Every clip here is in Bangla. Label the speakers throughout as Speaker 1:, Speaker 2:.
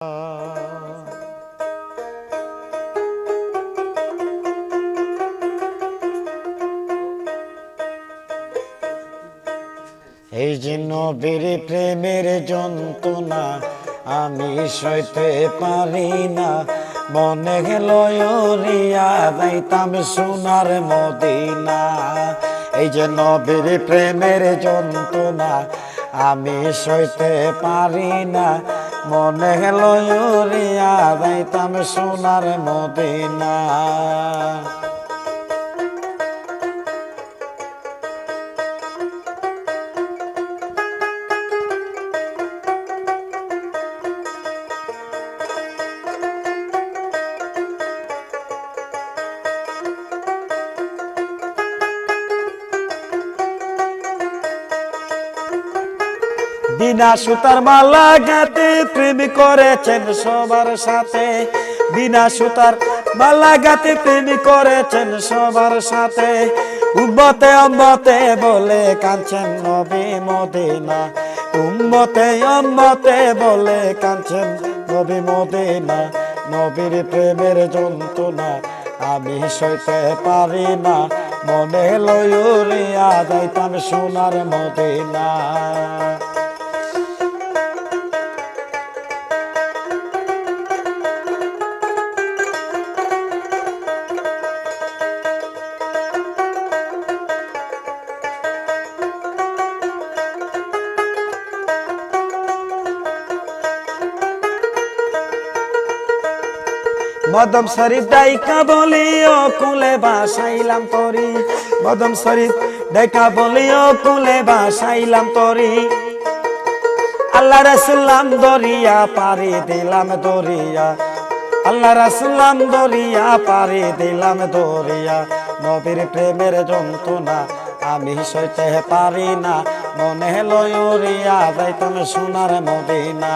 Speaker 1: এই যে নবীর প্রেমের যন্ত্রণা আমি সইতে পারি না, মনে গেল উড়িয়া যাইতাম সোনার মদিনা। এই যে নবীর প্রেমের যন্ত্রণা আমি সইতে পারি না, মনে গেল উড়িয়া যাইতাম সোনার মদিনা। বিনা সুতার মালা গাতে প্রেম করেছেন সবার সাথে, বিনা সুতার মালা গাতে প্রেম করেছেন সবার সাথে। উম্মতে উম্মতে বলে কাঁদছেন নবী মদিনা, উম্মতে উম্মতে বলে কাঁদছেন নবী মদিনা। নবীর প্রেমের যন্ত্রণা আমি সইতে পারি না, মনে লইয়া যাইতাম সোনার মদিনা। মদম শরীফ ডাইকা বলিও কুলে বাসাইলাম তরি, মদম শরীফ ডাইকা বলিও কুলে বাসাইলাম তরি। আল্লাহ রাসূলাম দরিয়া পারি দিলাম দরিয়া, আল্লাহ রাসূলাম দরিয়া পারি দিলাম দরিয়া। নবীর প্রেমের যন্ত্রণা আমি সইতে পারি না, মনে লইয়া যাইতাম সোনার মদিনা।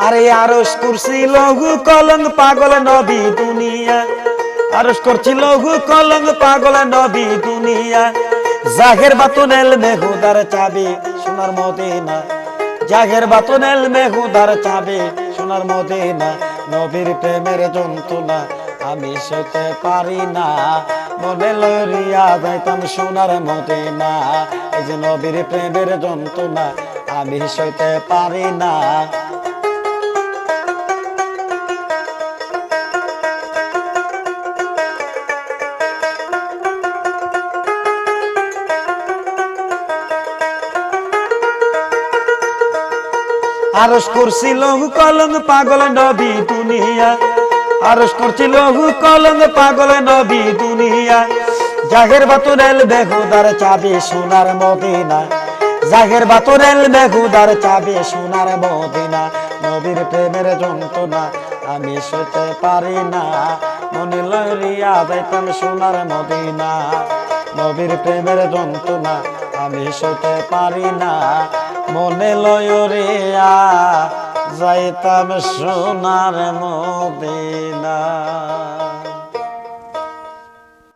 Speaker 1: আরে আরশ কুরসি লঘু কলঙ্ক পাগল নবী দুনিয়া, আরশ কুরসি লঘু কলঙ্ক পাগল নবী দুনিয়া। জাহের বাতুনেল মেহুদার চাবি সোনার মদিনা, জাহের বাতুনেল মেহুদার চাবি সোনার মদিনা। নবীর প্রেমের যন্ত্রণা আমি সইতে পারি না, মনে লইয়া যাইতাম সোনার মদিনা। এই যে নবীর প্রেমের যন্ত্রণা আমি সইতে পারি না। আরশ কুরসি লঘু কলঙ্ক পাগল নবী দুনিয়া, আরশ কুরসি লঘু কলঙ্ক পাগল নবী দুনিয়া। জাহের বাতুনেল বেহুদার চাবি সোনার মদিনা, জাহের বাতুনেল বেহুদার চাবি সোনার মদিনা। নবীর প্রেমের যন্ত্রণা আমি সইতে পারি না, মনে লইয়া যাইতাম সোনার মদিনা। নবীর প্রেমের যন্ত্রণা আমি সইতে পারি না, মনে লইয়া যাইতাম সোনার মদিনা।